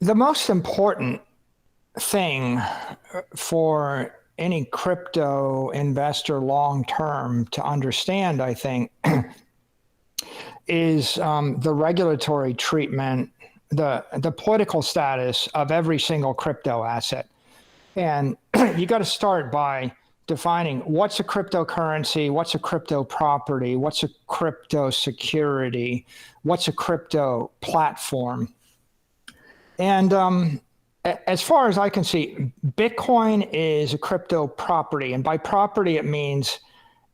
The most important thing for any crypto investor long term to understand, I think, is the regulatory treatment, the political status of every single crypto asset. And you got to start by defining what's a cryptocurrency, what's a crypto property, what's a crypto security, what's a crypto platform. And as far as I can see, Bitcoin is a crypto property. And by property, it means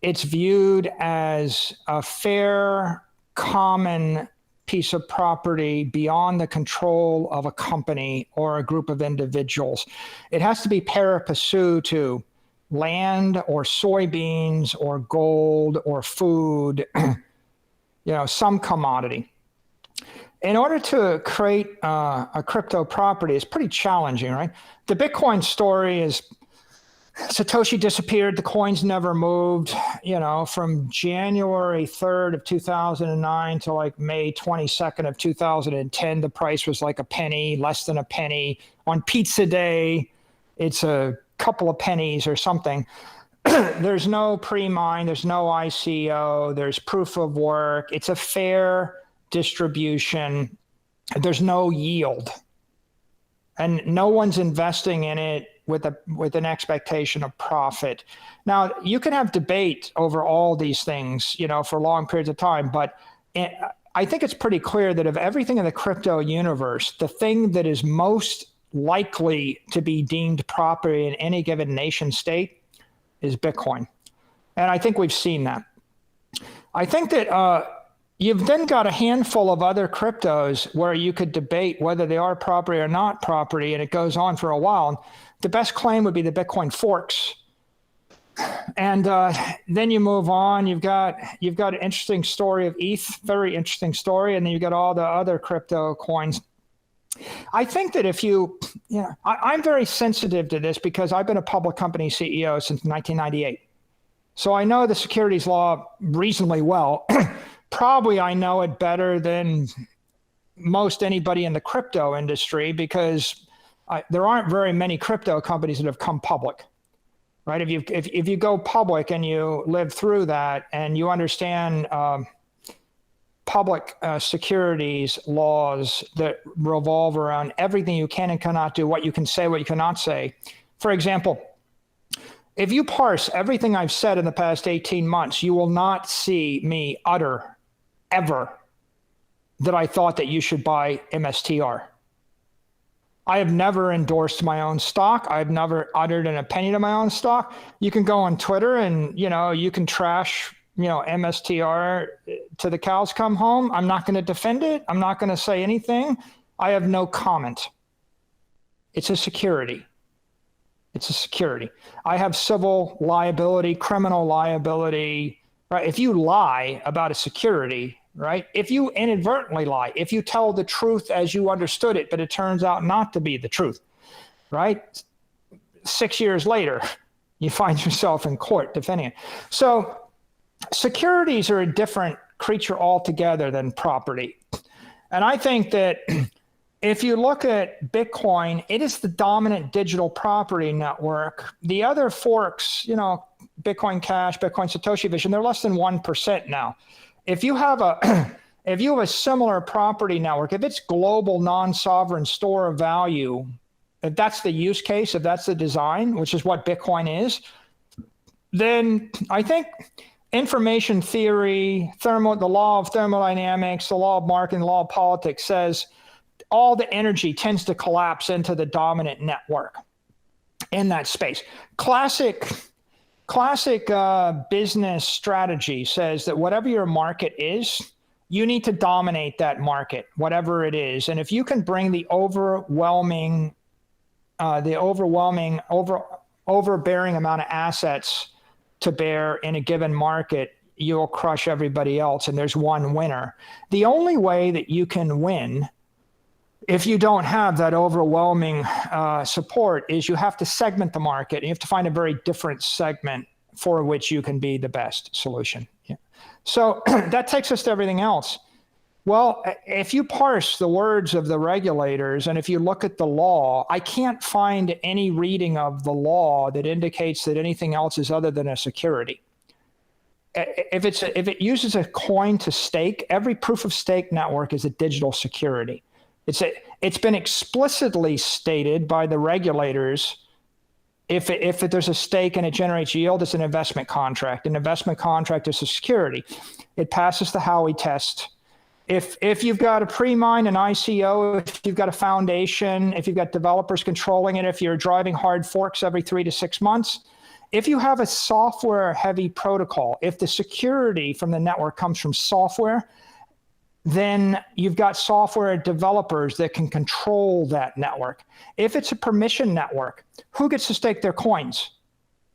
it's viewed as a fair, common piece of property beyond the control of a company or a group of individuals. It has to be pari passu to land or soybeans or gold or food, some commodity. In order to create a crypto property, it's pretty challenging, right? The Bitcoin story is Satoshi disappeared, the coins never moved, from January 3rd of 2009 to like May 22nd of 2010, the price was like a penny, less than a penny. On pizza day, it's a couple of pennies or something. There's no pre-mine, there's no ICO, there's proof of work. It's a fair distribution. There's no yield. And no one's investing in it with an expectation of profit. Now, you can have debate over all these things, for long periods of time, but I think it's pretty clear that of everything in the crypto universe, the thing that is most likely to be deemed property in any given nation state is Bitcoin. And I think we've seen that. I think that you've then got a handful of other cryptos where you could debate whether they are property or not property, and it goes on for a while. And the best claim would be the Bitcoin forks. And then you move on. You've got an interesting story of ETH, very interesting story, and then you've got all the other crypto coins. I think that I'm very sensitive to this because I've been a public company CEO since 1998. So I know the securities law reasonably well. Probably I know it better than most anybody in the crypto industry because there aren't very many crypto companies that have come public, right? If you go public and you live through that and you understand public securities laws that revolve around everything you can and cannot do, what you can say, what you cannot say. For example, if you parse everything I've said in the past 18 months, you will not see me utter ever that I thought that you should buy MSTR. I have never endorsed my own stock. I've never uttered an opinion of my own stock. You can go on Twitter and, you can trash, MSTR to the cows come home. I'm not going to defend it. I'm not going to say anything. I have no comment. It's a security. It's a security. I have civil liability, criminal liability, right? If you lie about a security, right? If you inadvertently lie, if you tell the truth as you understood it, but it turns out not to be the truth, right? 6 years later, you find yourself in court defending it. So securities are a different creature altogether than property. And I think that if you look at Bitcoin, it is the dominant digital property network. The other forks, Bitcoin Cash, Bitcoin Satoshi Vision, they're less than 1% now. If you have a similar property network, if it's global non-sovereign store of value, if that's the use case, if that's the design, which is what Bitcoin is, then I think information theory, the law of thermodynamics, the law of marketing, the law of politics says all the energy tends to collapse into the dominant network in that space. Classic business strategy says that whatever your market is, you need to dominate that market, whatever it is. And if you can bring the overbearing amount of assets to bear in a given market, you'll crush everybody else, and there's one winner. The only way that you can win if you don't have that overwhelming support is you have to segment the market. You have to find a very different segment for which you can be the best solution. Yeah. So that takes us to everything else. Well, if you parse the words of the regulators and if you look at the law, I can't find any reading of the law that indicates that anything else is other than a security. If it uses a coin to stake, every proof of stake network is a digital security. It's been explicitly stated by the regulators. If there's a stake and it generates yield, it's an investment contract. An investment contract is a security. It passes the Howey test. If you've got a pre-mine, an ICO, if you've got a foundation, if you've got developers controlling it, if you're driving hard forks every 3 to 6 months, if you have a software-heavy protocol, if the security from the network comes from software, then you've got software developers that can control that network. If it's a permission network, who gets to stake their coins,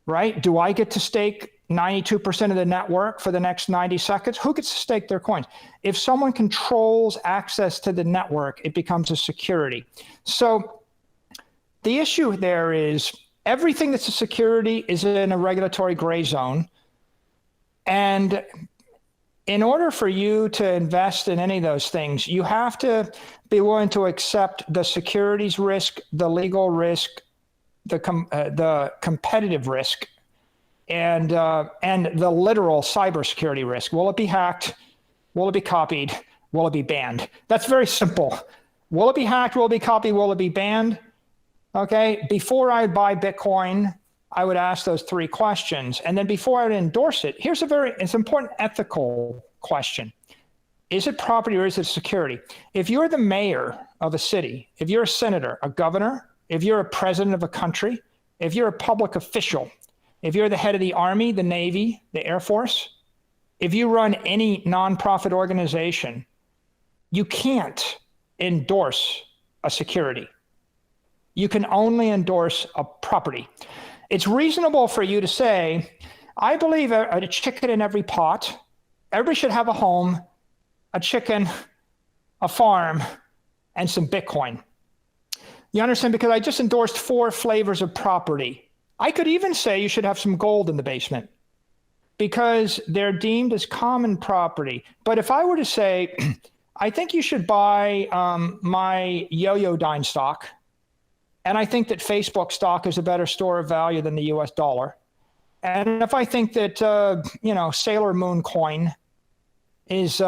right? Do I get to stake 92% of the network for the next 90 seconds? Who gets to stake their coins? If someone controls access to the network, it becomes a security. So the issue there is everything that's a security is in a regulatory gray zone. And in order for you to invest in any of those things, you have to be willing to accept the securities risk, the legal risk, the competitive risk, and the literal cybersecurity risk. Will it be hacked? Will it be copied? Will it be banned? That's very simple. Will it be hacked? Will it be copied? Will it be banned? Okay, before I buy Bitcoin, I would ask those 3 questions. And then before I would endorse it, it's an important ethical question. Is it property or is it security? If you're the mayor of a city, if you're a senator, a governor, if you're a president of a country, if you're a public official, if you're the head of the Army, the Navy, the Air Force, if you run any nonprofit organization, you can't endorse a security. You can only endorse a property. It's reasonable for you to say, I believe a chicken in every pot. Everybody should have a home, a chicken, a farm, and some Bitcoin. You understand? Because I just endorsed 4 flavors of property. I could even say you should have some gold in the basement because they're deemed as common property. But if I were to say, I think you should buy my Yo-Yo Dine stock, and I think that Facebook stock is a better store of value than the US dollar. And if I think that, Sailor Moon coin is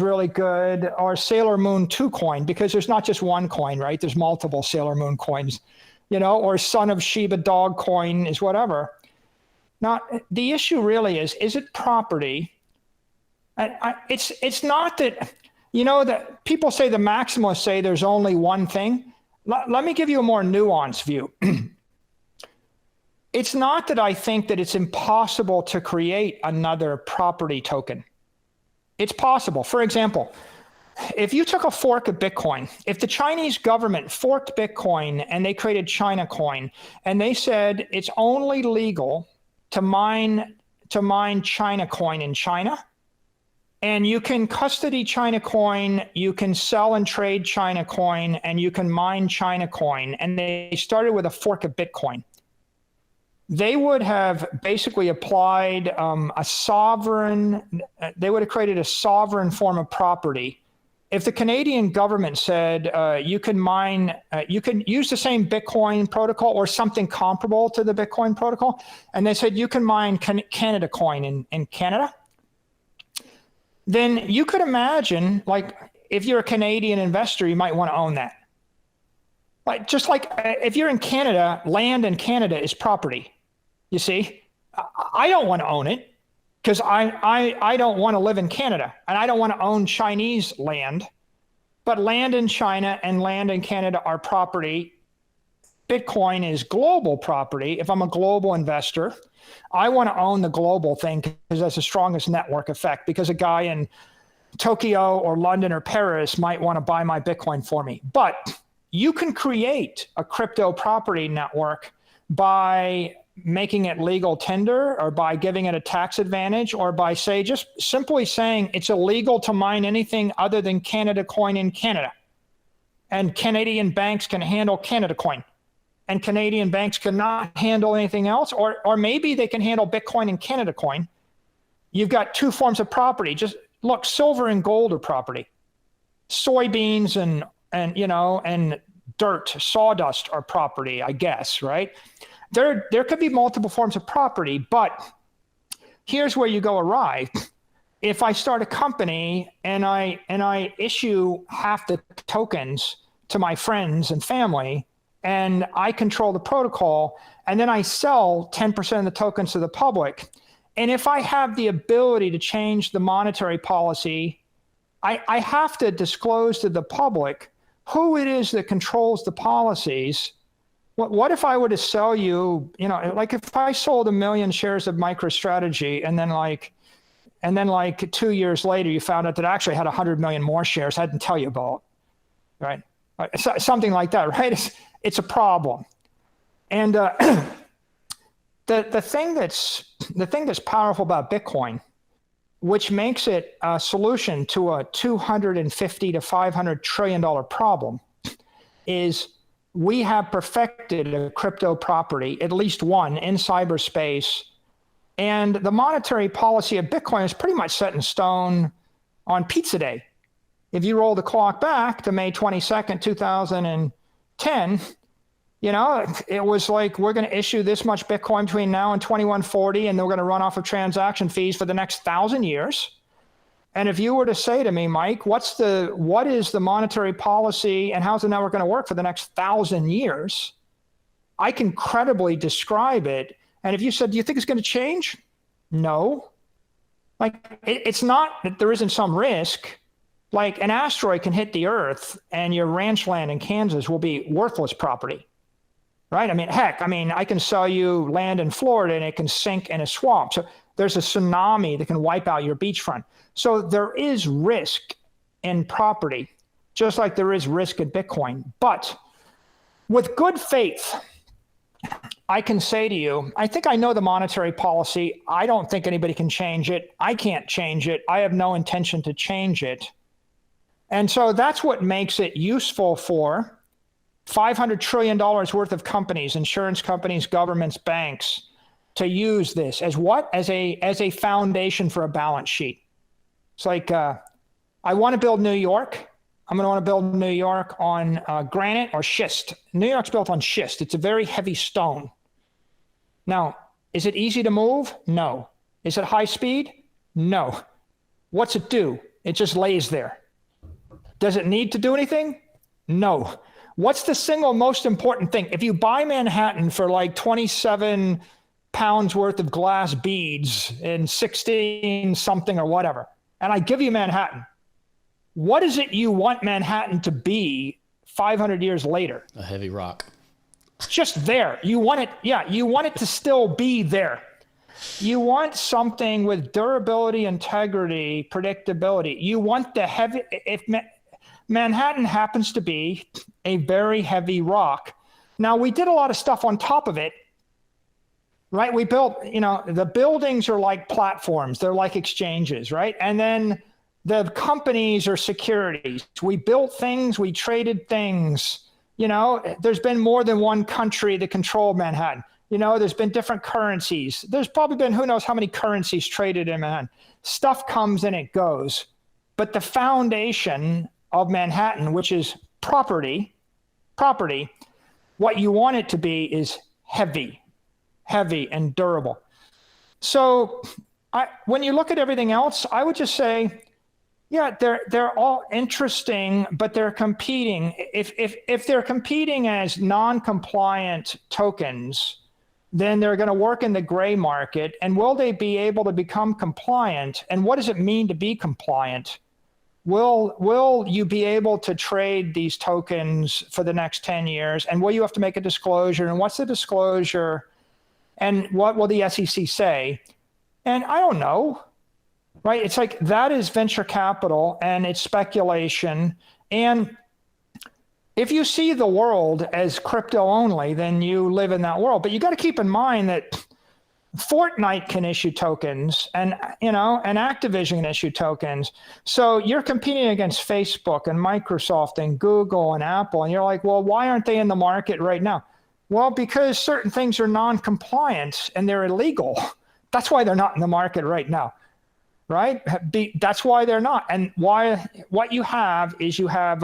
really good, or Sailor Moon 2 coin, because there's not just one coin, right? There's multiple Sailor Moon coins, or Son of Shiba dog coin is whatever. Now, the issue really is it property? It's not that, that people say the maximalists say there's only one thing. Let me give you a more nuanced view. It's not that I think that it's impossible to create another property token. It's possible. For example, if you took a fork of Bitcoin, if the Chinese government forked Bitcoin and they created China coin, and they said it's only legal to mine China coin in China, and you can custody China coin, you can sell and trade China coin, and you can mine China coin, and they started with a fork of Bitcoin, they would have basically applied they would have created a sovereign form of property. If the Canadian government said you can use the same Bitcoin protocol or something comparable to the Bitcoin protocol, and they said you can mine Canada coin in Canada, then you could imagine, like, if you're a Canadian investor, you might want to own that. Just like if you're in Canada, land in Canada is property. You see, I don't want to own it because I don't want to live in Canada and I don't want to own Chinese land, but land in China and land in Canada are property. Bitcoin is global property. If I'm a global investor, I want to own the global thing because that's the strongest network effect, because a guy in Tokyo or London or Paris might want to buy my Bitcoin for me. But you can create a crypto property network by making it legal tender, or by giving it a tax advantage, or by just simply saying it's illegal to mine anything other than Canada coin in Canada. And Canadian banks can handle Canada coin, and Canadian banks cannot handle anything else, or maybe they can handle Bitcoin and Canada coin. You've got 2 forms of property. Just look, silver and gold are property. soybeans and dirt, sawdust are property, I guess, right? There could be multiple forms of property, but here's where you go awry. If I start a company and I issue half the tokens to my friends and family, and I control the protocol, and then I sell 10% of the tokens to the public, and if I have the ability to change the monetary policy, I have to disclose to the public who it is that controls the policies. What if I were to sell you, like if I sold 1 million shares of MicroStrategy and then like 2 years later, you found out that I actually had 100 million more shares I didn't tell you about, right? Something like that, right? It's a problem. And the thing that's powerful about Bitcoin, which makes it a solution to a $250 to $500 trillion problem, is we have perfected a crypto property, at least one, in cyberspace. And the monetary policy of Bitcoin is pretty much set in stone on Pizza Day. If you roll the clock back to May 22nd, 2010, it was like, we're going to issue this much Bitcoin between now and 2140, and then we're going to run off of transaction fees for the next 1,000 years. And if you were to say to me, Mike, what is the monetary policy and how's the network going to work for the next 1,000 years? I can credibly describe it. And if you said, do you think it's going to change? No. Like, it's not that there isn't some risk. Like, an asteroid can hit the Earth and your ranch land in Kansas will be worthless property, right? I mean, heck, I can sell you land in Florida and it can sink in a swamp. So there's a tsunami that can wipe out your beachfront. So there is risk in property, just like there is risk in Bitcoin. But with good faith, I can say to you, I think I know the monetary policy. I don't think anybody can change it. I can't change it. I have no intention to change it. And so that's what makes it useful for $500 trillion worth of companies, insurance companies, governments, banks, to use this as what? As a foundation for a balance sheet. It's like, I want to build New York. I'm going to want to build New York on granite or schist. New York's built on schist. It's a very heavy stone. Now, is it easy to move? No. Is it high speed? No. What's it do? It just lays there. Does it need to do anything? No. What's the single most important thing? If you buy Manhattan for like 27 pounds worth of glass beads and 16 something or whatever, and I give you Manhattan, what is it you want Manhattan to be 500 years later? A heavy rock. Just there. You want it, you want it to still be there. You want something with durability, integrity, predictability. You want the heavy, Manhattan happens to be a very heavy rock. Now, we did a lot of stuff on top of it, right? We built, the buildings are like platforms. They're like exchanges, right? And then the companies are securities. We built things, we traded things. There's been more than one country that controlled Manhattan. There's been different currencies. There's probably been who knows how many currencies traded in Manhattan. Stuff comes and it goes. But the foundation of Manhattan, which is property, what you want it to be is heavy and durable. So when you look at everything else, I would just say, yeah, they're all interesting, but they're competing. If they're competing as non-compliant tokens, then they're going to work in the gray market. And will they be able to become compliant? And what does it mean to be compliant? Will you be able to trade these tokens for the next 10 years? And will you have to make a disclosure? And what's the disclosure? And what will the SEC say? And I don't know, right? It's like that is venture capital and it's speculation. And if you see the world as crypto only, then you live in that world. But you got to keep in mind that Fortnite can issue tokens and Activision can issue tokens. So you're competing against Facebook and Microsoft and Google and Apple. And you're like, well, why aren't they in the market right now? Well, because certain things are non-compliant and they're illegal. That's why they're not in the market right now. right? That's why they're not. And what you have is you have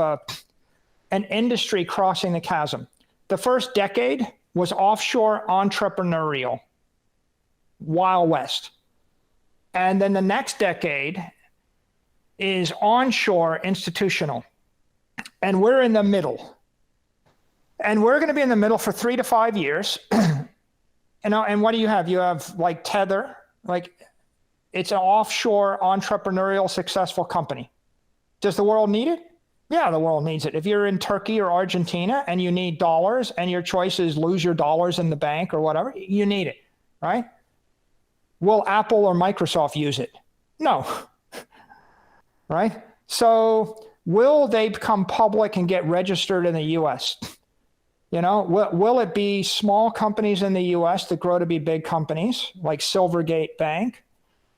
an industry crossing the chasm. The first decade was offshore entrepreneurial, Wild West. And then the next decade is onshore institutional. And we're in the middle. And we're going to be in the middle for 3 to 5 years. And what do you have? You have like Tether, like it's an offshore entrepreneurial successful company. Does the world need it? Yeah, the world needs it. If you're in Turkey or Argentina and you need dollars and your choice is lose your dollars in the bank or whatever, you need it, right? Will Apple or Microsoft use it? No, right? So will they become public and get registered in the US? You know, will it be small companies in the US that grow to be big companies like Silvergate Bank?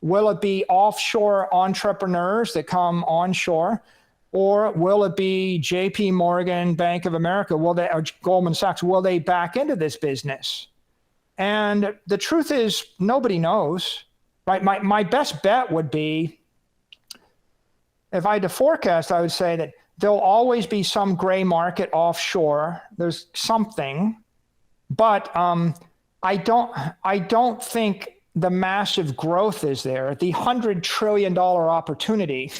Will it be offshore entrepreneurs that come onshore? Or will it be JP Morgan, Bank of America, or Goldman Sachs, will they back into this business? And the truth is, nobody knows, right? My best bet would be, if I had to forecast, I would say that there'll always be some gray market offshore. There's something, but I don't think the massive growth is there. The $100 trillion opportunity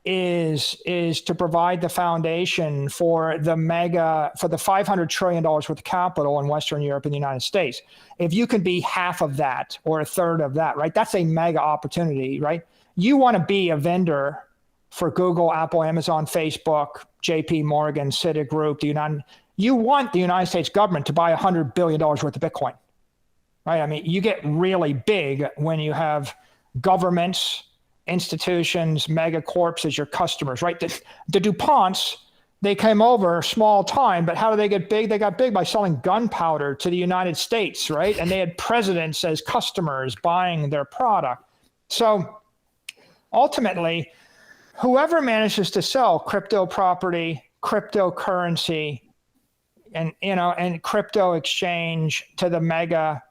is to provide the foundation for the $500 trillion worth of capital in Western Europe and the United States. If you can be half of that or a third of that, right? That's a mega opportunity, right? You want to be a vendor for Google, Apple, Amazon, Facebook, JP Morgan, Citigroup, you want the United States government to buy $100 billion worth of Bitcoin, right? I mean, you get really big when you have governments, institutions, mega corps as your customers, right? The DuPonts, they came over small time, but how do they get big? They got big by selling gunpowder to the United States, right? And they had presidents as customers buying their product. So ultimately, whoever manages to sell crypto property, cryptocurrency, and crypto exchange to the mega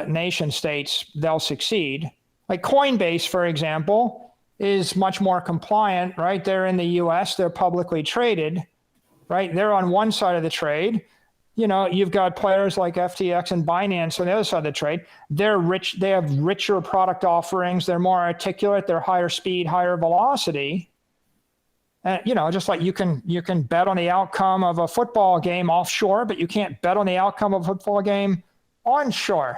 nation states, they'll succeed. Like Coinbase, for example, is much more compliant, right? They're in the US, they're publicly traded, right? They're on one side of the trade. You know, you've got players like FTX and Binance on the other side of the trade. They're rich, they have richer product offerings, they're more articulate, they're higher speed, higher velocity. And just like you can bet on the outcome of a football game offshore, but you can't bet on the outcome of a football game onshore.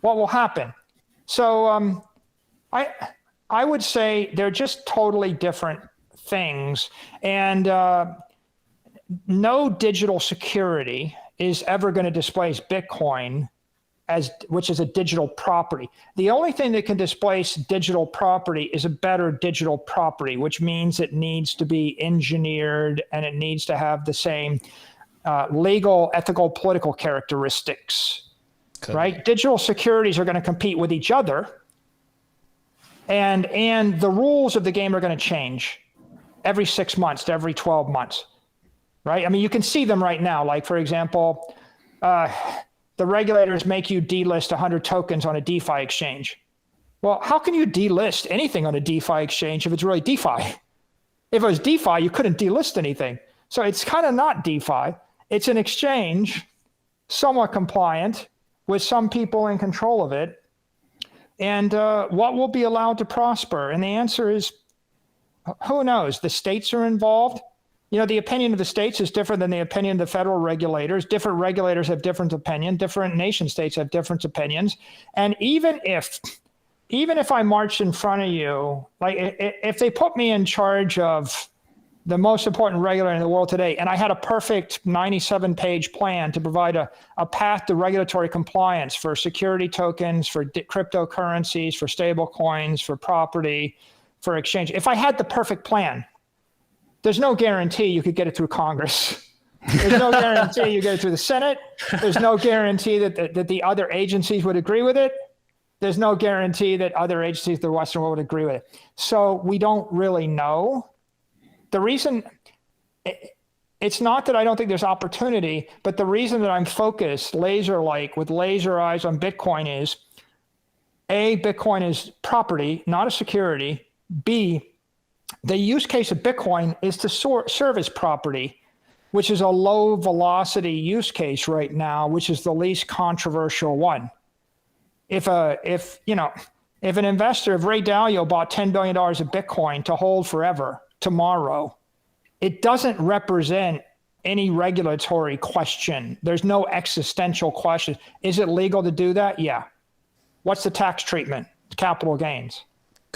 What will happen? So I would say they're just totally different things. And no digital security is ever going to displace Bitcoin, which is a digital property. The only thing that can displace digital property is a better digital property, which means it needs to be engineered and it needs to have the same legal, ethical, political characteristics. Cool. Right? Digital securities are going to compete with each other, and the rules of the game are going to change every 6 months to every 12 months, right? I mean, you can see them right now. Like, for example, the regulators make you delist 100 tokens on a DeFi exchange. Well, how can you delist anything on a DeFi exchange if it's really DeFi? If it was DeFi, you couldn't delist anything. So it's kind of not DeFi. It's an exchange, somewhat compliant, with some people in control of it. And what will be allowed to prosper? And the answer is, who knows? The states are involved. The opinion of the states is different than the opinion of the federal regulators. Different regulators have different opinions. Different nation states have different opinions. And even if I marched in front of you, like if they put me in charge of the most important regulator in the world today, and I had a perfect 97-page plan to provide a path to regulatory compliance for security tokens, for cryptocurrencies, for stable coins, for property, for exchange. If I had the perfect plan, there's no guarantee you could get it through Congress. There's no guarantee you get it through the Senate. There's no guarantee that the other agencies would agree with it. There's no guarantee that other agencies of the Western world would agree with it. So we don't really know. The reason, it's not that I don't think there's opportunity, but the reason that I'm focused laser-like with laser eyes on Bitcoin is A, Bitcoin is property, not a security. B, the use case of Bitcoin is to serve as property, which is a low velocity use case right now, which is the least controversial one. If an investor, if Ray Dalio bought $10 billion of Bitcoin to hold forever tomorrow, it doesn't represent any regulatory question. There's no existential question. Is it legal to do that? Yeah. What's the tax treatment? Capital gains.